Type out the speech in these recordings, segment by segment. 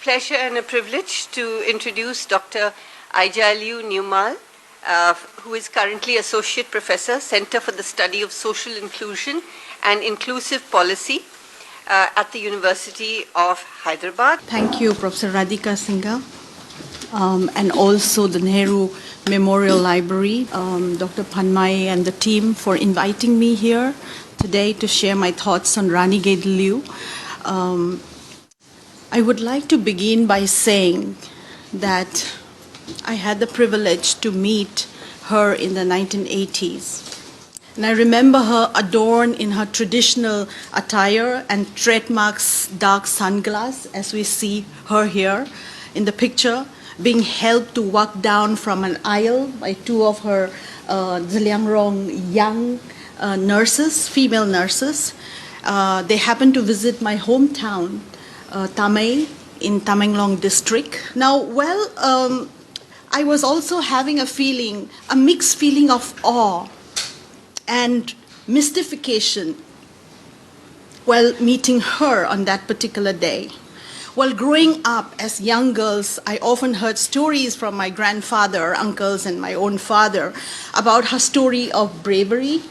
pleasure and a privilege to introduce Dr. Ajeiliu Niumai, who is currently Associate Professor, Center for the Study of Social Inclusion and Inclusive Policy at the University of Hyderabad. Thank you, Professor Radhika Singha, and also the Nehru Memorial Library, Dr. Panmai and the team for inviting me here today to share my thoughts on Rani Gaidinliu. I would like to begin by saying that I had the privilege to meet her in the 1980s. And I remember her adorned in her traditional attire and trademark dark sunglasses, as we see her here in the picture, being helped to walk down from an aisle by two of her Zaliangrong young nurses, female nurses. They happened to visit my hometown, Tamei, in Tamenglong District. Now, I was also having a mixed feeling of awe and mystification while meeting her on that particular day. While growing up as young girls, I often heard stories from my grandfather, uncles, and my own father about her story of bravery,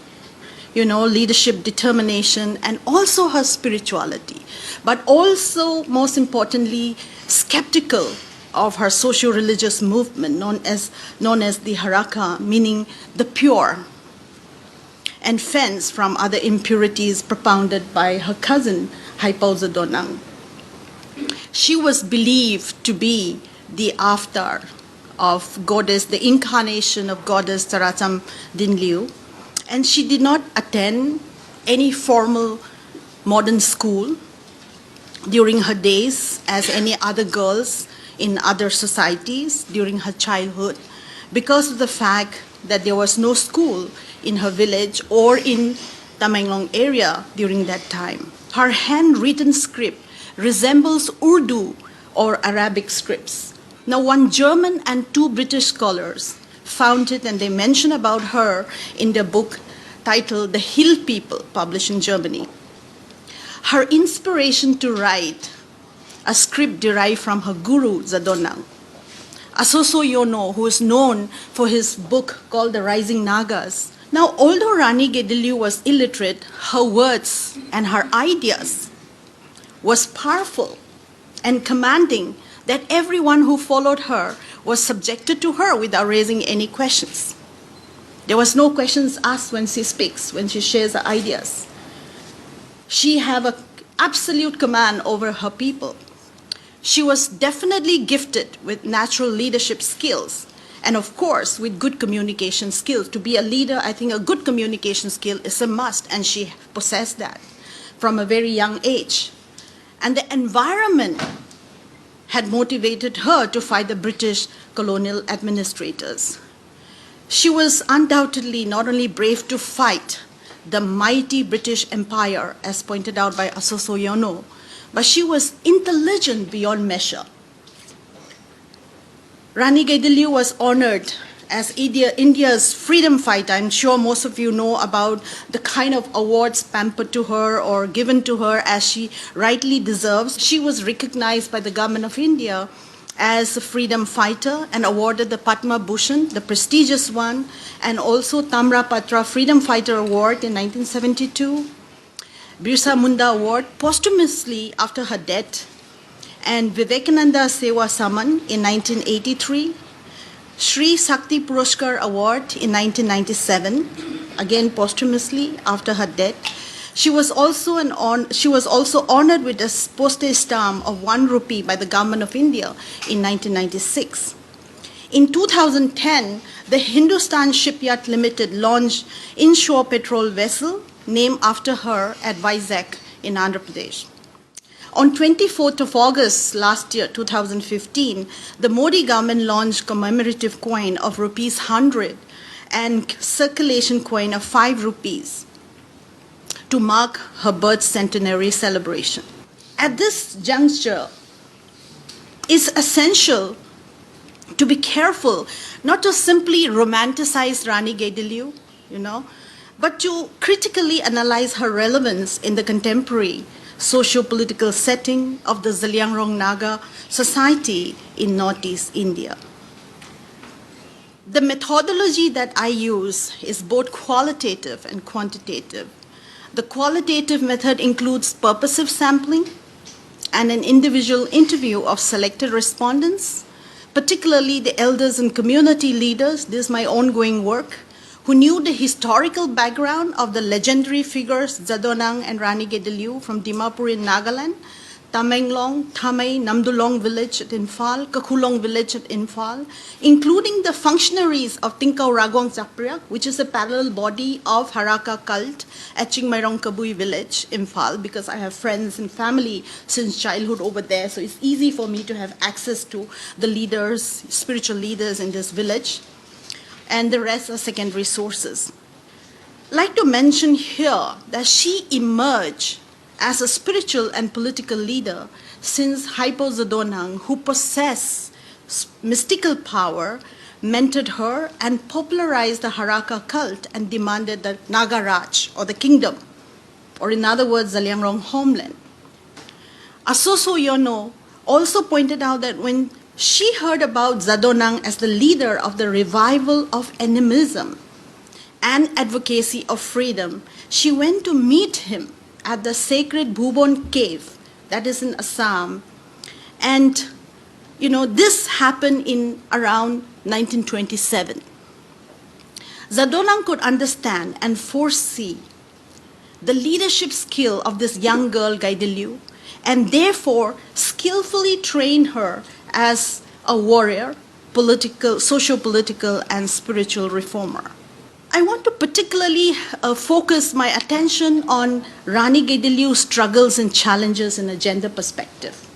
leadership, determination, and also her spirituality, but also, most importantly, skeptical of her socio-religious movement known as the Haraka, meaning the pure, and fence from other impurities propounded by her cousin, Haipei. She was believed to be the avatar of goddess, the incarnation of goddess Tamenglong District, and she did not attend any formal modern school during her days as any other girls in other societies during her childhood, because of the fact that there was no school in her village or in Tamenglong area during that time. Her handwritten script resembles Urdu or Arabic scripts. Now, one German and two British scholars found it, and they mention about her in their book titled The Hill People, published in Germany. Her inspiration to write a script derived from her guru, Zadonang. Ajeiliu, who is known for his book called The Rising Nagas. Now, although Rani Gaidinliu was illiterate, her words and her ideas was powerful and commanding that everyone who followed her was subjected to her without raising any questions. There was no questions asked when she speaks, when she shares her ideas. She had an absolute command over her people. She was definitely gifted with natural leadership skills and, of course, with good communication skills. To be a leader, I think a good communication skill is a must, and she possessed that from a very young age. And the environment had motivated her to fight the British colonial administrators. She was undoubtedly not only brave to fight the mighty British Empire, as pointed out by Ajeiliu, but she was intelligent beyond measure. Rani Gaidinliu was honored as India's freedom fighter. I'm sure most of you know about the kind of awards pampered to her or given to her as she rightly deserves. She was recognized by the government of India as a freedom fighter and awarded the Padma Bhushan, the prestigious one, and also Tamra Patra Freedom Fighter Award in 1972. Birsa Munda Award posthumously after her death, and Vivekananda Sewa Saman in 1983, Shri Sakti Puruskar Award in 1997, again posthumously after her death. She was also honored with a postage stamp of 1 rupee by the government of India in 1996. In 2010, the Hindustan Shipyard Limited launched inshore patrol vessel named after her at Vizag in Andhra Pradesh. On 24th of August last year, 2015, the Modi government launched commemorative coin of rupees 100 and circulation coin of 5 rupees to mark her birth centenary celebration. At this juncture, it's essential to be careful not to simply romanticize Rani Gaidinliu, but to critically analyze her relevance in the contemporary socio-political setting of the Zaliangrong Naga society in Northeast India. The methodology that I use is both qualitative and quantitative. The qualitative method includes purposive sampling and an individual interview of selected respondents, particularly the elders and community leaders. This is my ongoing work, who knew the historical background of the legendary figures Zadonang and Rani Gaidinliu from Dimapur in Nagaland, Tamenglong, Tamei, Namdulong village at Imphal, Kakulong village at Imphal, including the functionaries of Tingkau Ragong Zakpriak, which is a parallel body of Haraka cult at Chingmairong Kabui village, Imphal, because I have friends and family since childhood over there, so it's easy for me to have access to the leaders, spiritual leaders in this village, and the rest are secondary sources. I'd like to mention here that she emerged as a spiritual and political leader since Haipei Zadonang, who possessed mystical power, mentored her and popularized the Haraka cult and demanded the Nagaraj, or the kingdom, or in other words, Zaliangrong homeland. Asoso Yono also pointed out that when she heard about Zadonang as the leader of the revival of animism and advocacy of freedom, she went to meet him at the sacred Bhubon cave, that is in Assam. And, this happened in around 1927. Zadonang could understand and foresee the leadership skill of this young girl, Gaidinliu, and therefore skillfully trained her as a warrior, political, socio-political, and spiritual reformer. I want to particularly focus my attention on Rani Gaidinliu's struggles and challenges in a gender perspective.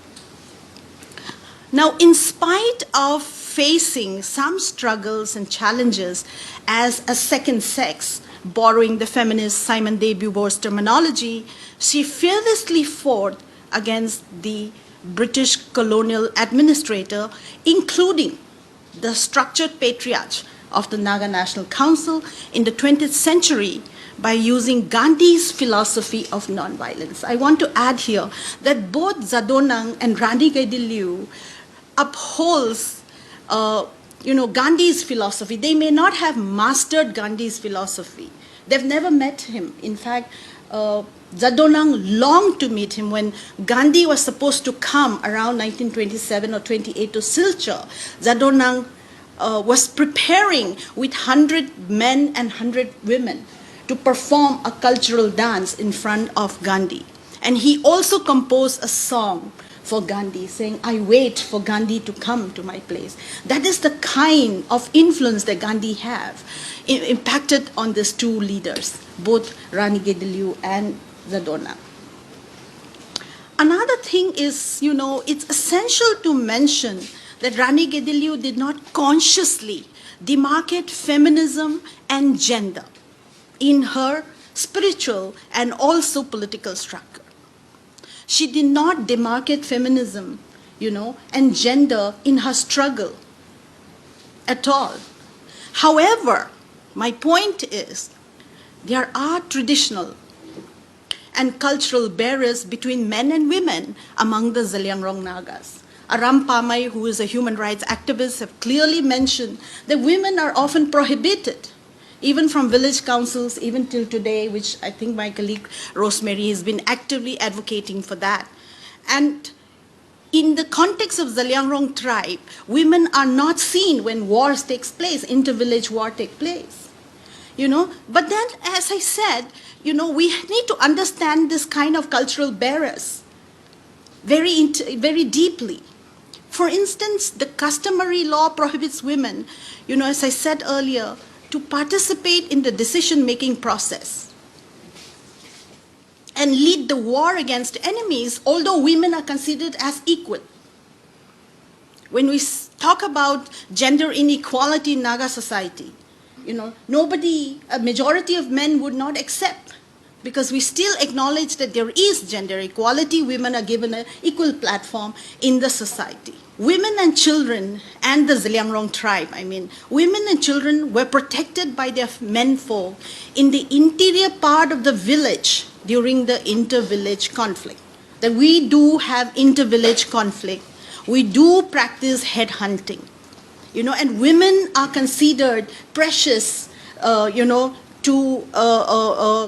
Now, in spite of facing some struggles and challenges as a second sex, borrowing the feminist Simone de Beauvoir's terminology, she fearlessly fought against the British colonial administrator, including the structured patriarch of the Naga National Council in the 20th century by using Gandhi's philosophy of nonviolence. I want to add here that both Zadonang and Rani Gaidinliu upholds Gandhi's philosophy. They may not have mastered Gandhi's philosophy. They've never met him. In fact, Zadonang longed to meet him when Gandhi was supposed to come around 1927 or 28 to Silchar. Zadonang was preparing with 100 men and 100 women to perform a cultural dance in front of Gandhi. And he also composed a song for Gandhi, saying, "I wait for Gandhi to come to my place." That is the kind of influence that Gandhi have impacted on these two leaders, both Rani Gaidinliu and Zadonang. Another thing is, it's essential to mention that Rani Gaidinliu did not consciously demarcate feminism and gender in her spiritual and also political structure. She did not demarcate feminism, and gender in her struggle at all. However, my point is, there are traditional and cultural barriers between men and women among the Zaliangrong Nagas. Aram Pamay, who is a human rights activist, have clearly mentioned that women are often prohibited, even from village councils, even till today, which I think my colleague Rosemary has been actively advocating for that. And in the context of Zaliangrong tribe, women are not seen when wars takes place, inter-village war take place. But then, as I said, we need to understand this kind of cultural barriers very deeply. For instance, the customary law prohibits women, as I said earlier, to participate in the decision-making process and lead the war against enemies, although women are considered as equal. When we talk about gender inequality in Naga society, a majority of men would not accept, because we still acknowledge that there is gender equality. Women are given an equal platform in the society. Women and children, and the Zaliangrong tribe, women and children were protected by their menfolk in the interior part of the village during the inter-village conflict. that we do have inter-village conflict. We do practice headhunting, and women are considered precious, to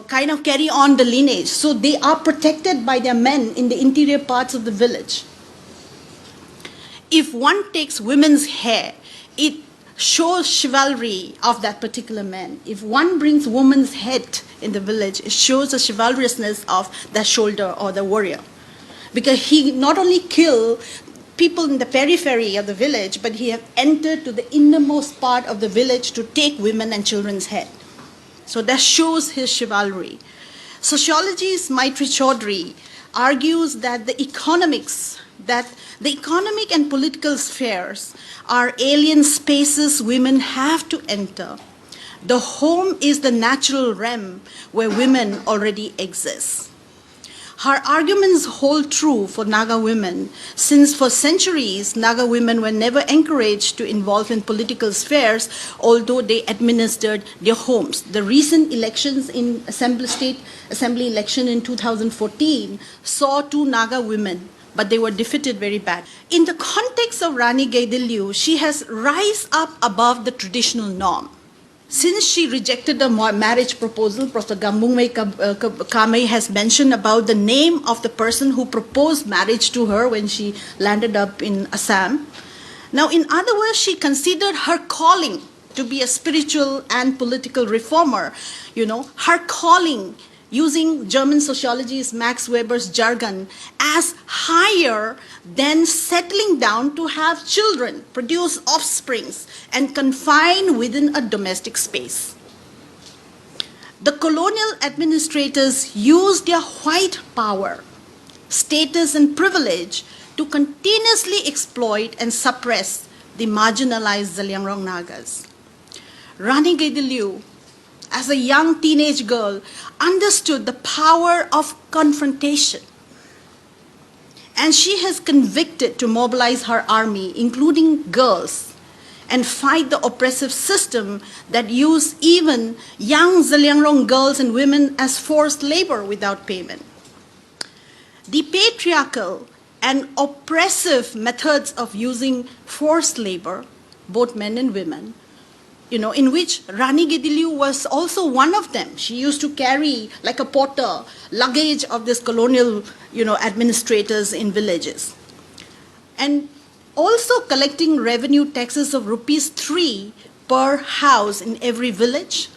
kind of carry on the lineage. So they are protected by their men in the interior parts of the village. If one takes women's hair, it shows chivalry of that particular man. If one brings woman's head in the village, it shows the chivalrousness of the soldier or the warrior. Because he not only killed people in the periphery of the village, but he have entered to the innermost part of the village to take women and children's head. So that shows his chivalry. Sociologist Maitri Chaudhary argues that the economic and political spheres are alien spaces women have to enter. The home is the natural realm where women already exist. Her arguments hold true for Naga women, since for centuries Naga women were never encouraged to involve in political spheres, although they administered their homes. The recent elections in State Assembly election in 2014 saw 2 Naga women, but they were defeated very bad. In the context of Rani Gaidinliu, she has rise up above the traditional norm. Since she rejected the marriage proposal, Professor Gambungmei Kamei has mentioned about the name of the person who proposed marriage to her when she landed up in Assam. Now, in other words, she considered her calling to be a spiritual and political reformer, her calling, using German sociologist Max Weber's jargon, as higher than settling down to have children, produce offsprings, and confine within a domestic space. The colonial administrators used their white power, status, and privilege to continuously exploit and suppress the marginalized Zaliangrong Nagas. Rani Gaidinliu, as a young teenage girl, understood the power of confrontation. And she has convicted to mobilize her army, including girls, and fight the oppressive system that used even young Zaliangrong girls and women as forced labor without payment. The patriarchal and oppressive methods of using forced labor, both men and women, in which Rani Gaidinliu was also one of them. She used to carry, like a porter, luggage of this colonial, administrators in villages. And also collecting revenue taxes of ₹3 per house in every village.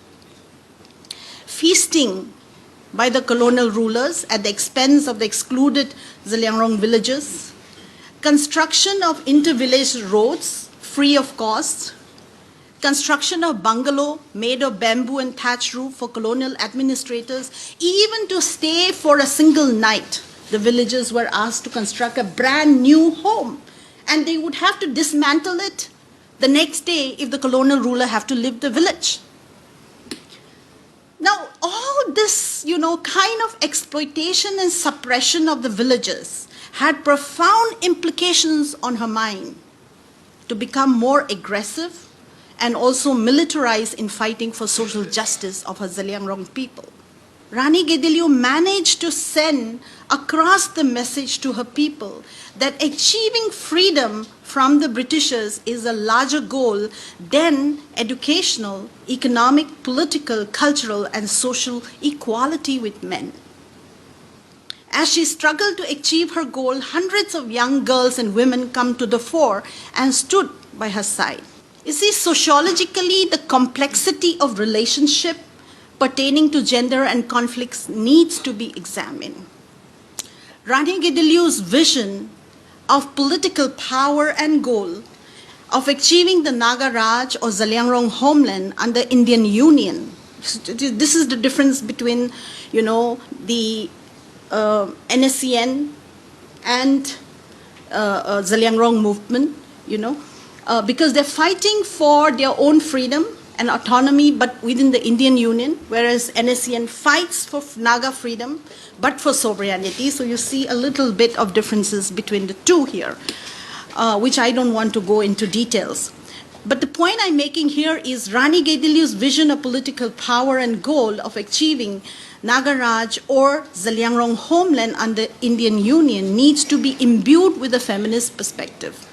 Feasting by the colonial rulers at the expense of the excluded Zaliangrong villages. Construction of inter-village roads free of cost. Construction of bungalow made of bamboo and thatch roof for colonial administrators, even to stay for a single night. The villagers were asked to construct a brand new home, and they would have to dismantle it the next day if the colonial ruler have to leave the village. Now, all this, kind of exploitation and suppression of the villagers had profound implications on her mind to become more aggressive and also militarized in fighting for social justice of her Zaliangrong people. Rani Gaidinliu managed to send across the message to her people that achieving freedom from the Britishers is a larger goal than educational, economic, political, cultural, and social equality with men. As she struggled to achieve her goal, hundreds of young girls and women come to the fore and stood by her side. You see, sociologically, the complexity of relationship pertaining to gender and conflicts needs to be examined. Rani Gaidinliu's vision of political power and goal of achieving the Naga Raj or Zaliangrong homeland under Indian Union. This is the difference between, the NSCN and Zaliangrong movement, because they're fighting for their own freedom and autonomy, but within the Indian Union, whereas NSCN fights for Naga freedom, but for sovereignty. So you see a little bit of differences between the two here, which I don't want to go into details. But the point I'm making here is Rani Gaidinliu's vision of political power and goal of achieving Nagaraj or Zaliangrong homeland under Indian Union needs to be imbued with a feminist perspective.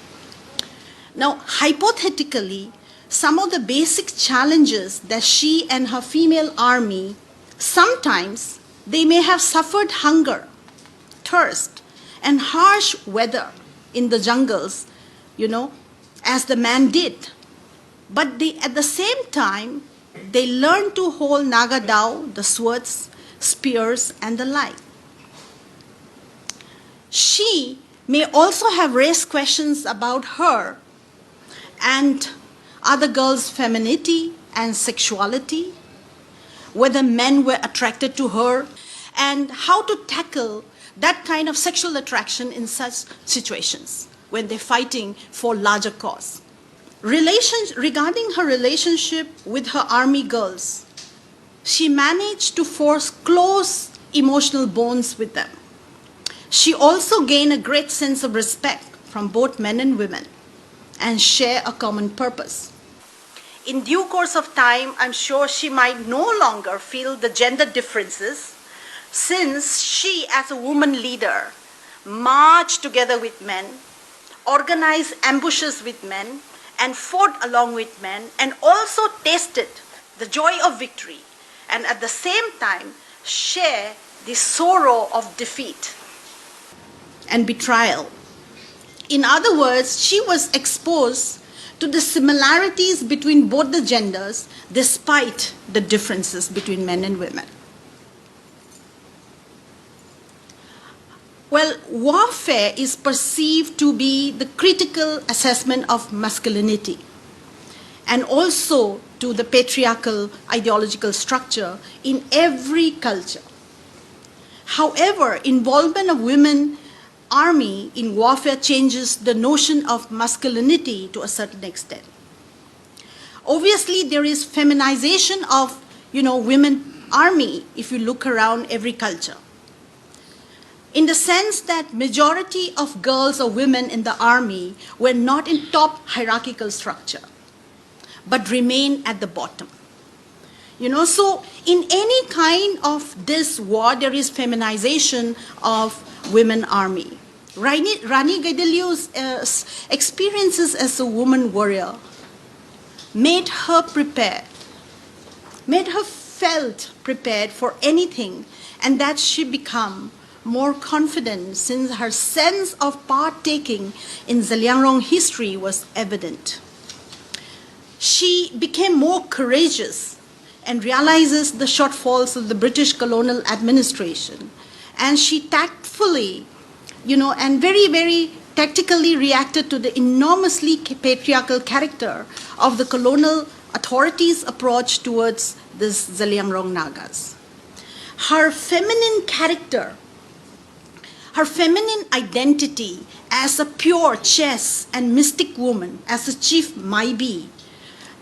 Now, hypothetically, some of the basic challenges that she and her female army, sometimes they may have suffered hunger, thirst, and harsh weather in the jungles, as the man did. But at the same time, they learned to hold Naga Dao, the swords, spears, and the like. She may also have raised questions about her and other girls' femininity and sexuality, whether men were attracted to her, and how to tackle that kind of sexual attraction in such situations when they're fighting for larger cause. Regarding her relationship with her army girls, she managed to force close emotional bonds with them. She also gained a great sense of respect from both men and women and share a common purpose. In due course of time, I'm sure she might no longer feel the gender differences, since she, as a woman leader, marched together with men, organized ambushes with men, and fought along with men, and also tasted the joy of victory, and at the same time share the sorrow of defeat and betrayal. In other words, she was exposed to the similarities between both the genders despite the differences between men and women. Well, warfare is perceived to be the critical assessment of masculinity and also to the patriarchal ideological structure in every culture. However, involvement of women army in warfare changes the notion of masculinity to a certain extent. Obviously, there is feminization of, women army if you look around every culture. In the sense that majority of girls or women in the army were not in top hierarchical structure, but remain at the bottom. So in any kind of this war, there is feminization of women army. Rani Gaidinliu's experiences as a woman warrior made her felt prepared for anything, and that she become more confident since her sense of partaking in Zaliangrong history was evident. She became more courageous and realizes the shortfalls of the British colonial administration. And she tactfully, and very, very tactically reacted to the enormously patriarchal character of the colonial authorities' approach towards this Zaliangrong Nagas. Her feminine character, her feminine identity as a pure chess and mystic woman, as a chief Maibi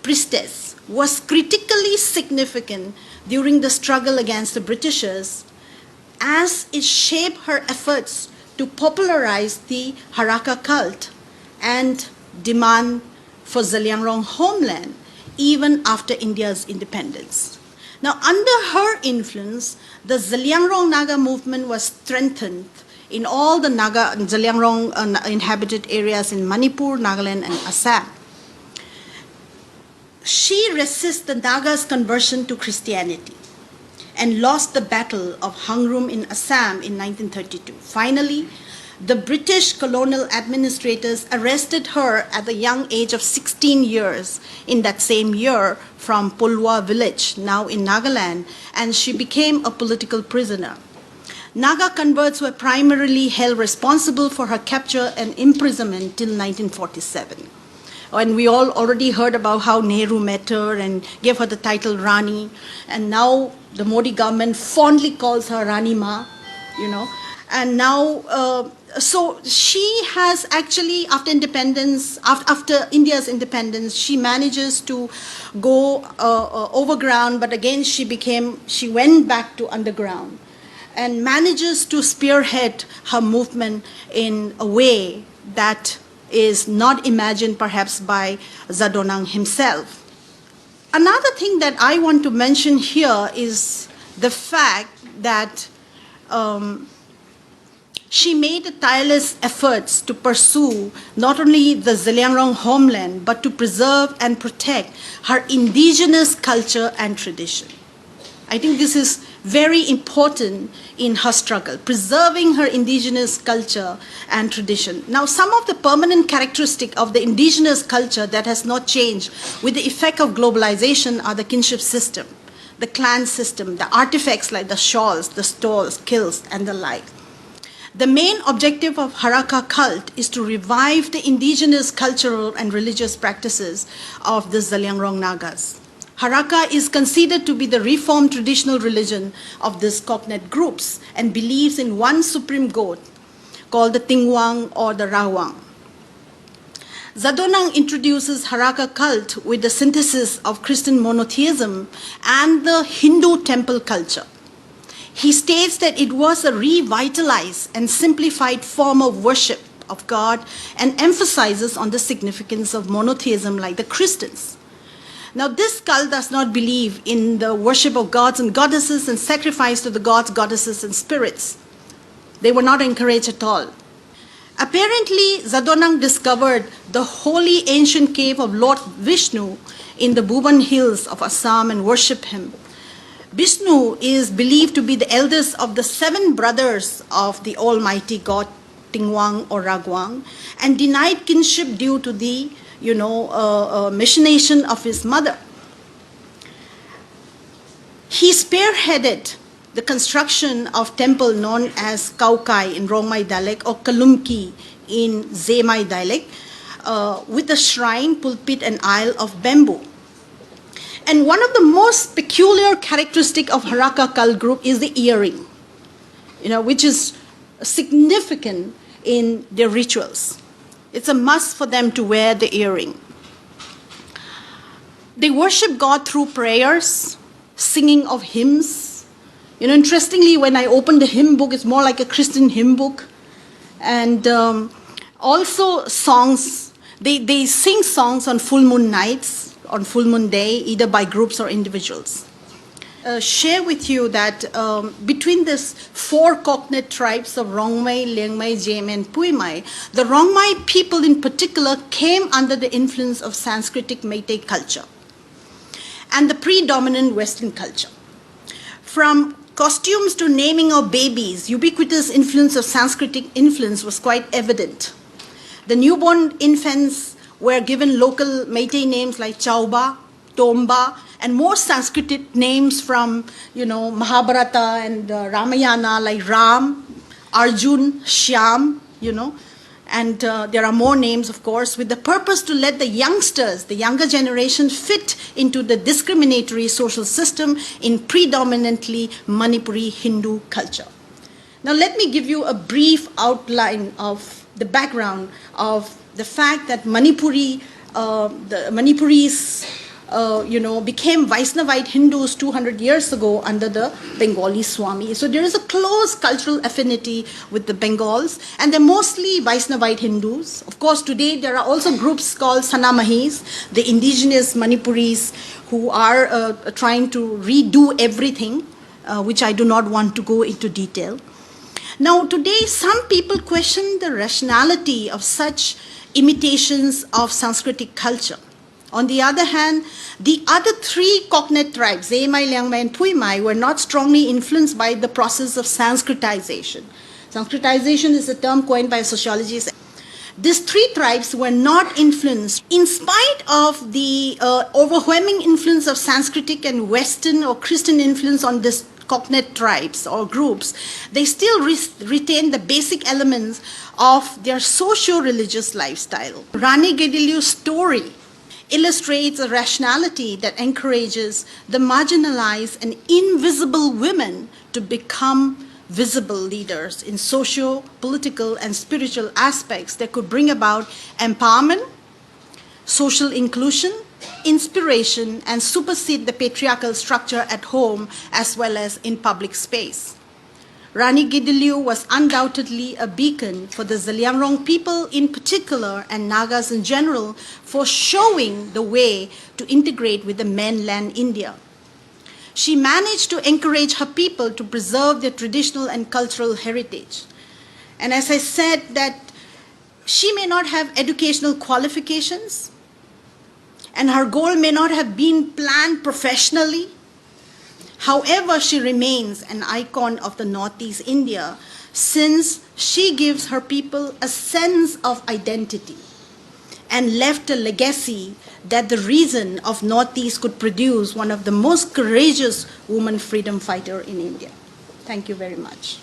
priestess, was critically significant during the struggle against the Britishers, as it shaped her efforts to popularize the Haraka cult and demand for Zaliangrong homeland even after India's independence. Now, under her influence, the Zaliangrong Naga movement was strengthened in all the Naga and Zaliangrong inhabited areas in Manipur, Nagaland, and Assam. She resists the Nagas' conversion to Christianity and lost the Battle of Hangrum in Assam in 1932. Finally, the British colonial administrators arrested her at the young age of 16 years in that same year from Pulwa village, now in Nagaland, and she became a political prisoner. Naga converts were primarily held responsible for her capture and imprisonment till 1947. And we all already heard about how Nehru met her and gave her the title Rani, and now the Modi government fondly calls her Rani Ma, And now, so she has actually, after independence, after India's independence, she manages to go overground, but again she went back to underground and manages to spearhead her movement in a way that is not imagined perhaps by Zadonang himself. Another thing that I want to mention here is the fact that she made tireless efforts to pursue not only the Zeliangrong homeland, but to preserve and protect her indigenous culture and tradition. I think this is very important in her struggle, preserving her indigenous culture and tradition. Now, some of the permanent characteristics of the indigenous culture that has not changed with the effect of globalization are the kinship system, the clan system, the artifacts like the shawls, the stalls, kilts, and the like. The main objective of Haraka cult is to revive the indigenous cultural and religious practices of the Zeliangrong Nagas. Haraka is considered to be the reformed traditional religion of these cognate groups and believes in one supreme god called the Tingwang or the Rawang. Zadonang introduces Haraka cult with the synthesis of Christian monotheism and the Hindu temple culture. He states that it was a revitalized and simplified form of worship of God and emphasizes on the significance of monotheism like the Christians. Now, this cult does not believe in the worship of gods and goddesses and sacrifice to the gods, goddesses, and spirits. They were not encouraged at all. Apparently, Zadonang discovered the holy ancient cave of Lord Vishnu in the Bhuban hills of Assam and worshipped him. Vishnu is believed to be the eldest of the 7 brothers of the almighty god Tingwang or Ragwang and denied kinship due to the machination of his mother. He spearheaded the construction of temple known as Kaukai in Rongmai dialect or Kalumki in Zemai dialect with a shrine, pulpit, and aisle of bamboo. And one of the most peculiar characteristics of Haraka cult group is the earring, which is significant in their rituals. It's a must for them to wear the earring. They worship God through prayers, singing of hymns. Interestingly, when I opened the hymn book, it's more like a Christian hymn book. And also songs. They sing songs on full moon nights, on full moon day, either by groups or individuals. Share with you that between these 4 cognate tribes of Rongmai, Lengmai, Jem, and Puimai, the Rongmai people in particular came under the influence of Sanskritic Meitei culture and the predominant Western culture. From costumes to naming of babies, ubiquitous influence of Sanskritic influence was quite evident. The newborn infants were given local Meitei names like Chauba, Tomba, and more Sanskrit names from, Mahabharata and Ramayana like Ram, Arjun, Shyam, and there are more names, of course, with the purpose to let the youngsters, the younger generation, fit into the discriminatory social system in predominantly Manipuri Hindu culture. Now, let me give you a brief outline of the background of the fact that Manipuris became Vaisnavite Hindus 200 years ago under the Bengali Swami. So there is a close cultural affinity with the Bengals, and they're mostly Vaisnavite Hindus. Of course, today there are also groups called Sanamahis, the indigenous Manipuris, who are trying to redo everything, which I do not want to go into detail. Now, today, some people question the rationality of such imitations of Sanskritic culture. On the other hand, the other 3 cognate tribes, Zemai, Liangmai, and Puimai, were not strongly influenced by the process of Sanskritization. Sanskritization is a term coined by sociologists. These 3 tribes were not influenced. In spite of the overwhelming influence of Sanskritic and Western or Christian influence on these cognate tribes or groups, they still retain the basic elements of their socio-religious lifestyle. Rani Gaidinliu's story illustrates a rationality that encourages the marginalized and invisible women to become visible leaders in socio, political, and spiritual aspects that could bring about empowerment, social inclusion, inspiration, and supersede the patriarchal structure at home as well as in public space. Rani Gaidinliu was undoubtedly a beacon for the Zeliangrong people in particular and Nagas in general for showing the way to integrate with the mainland India. she managed to encourage her people to preserve their traditional and cultural heritage. And as I said, that she may not have educational qualifications, and her goal may not have been planned professionally. However, she remains an icon of the Northeast India, since she gives her people a sense of identity and left a legacy that the region of Northeast could produce one of the most courageous women freedom fighter in India. Thank you very much.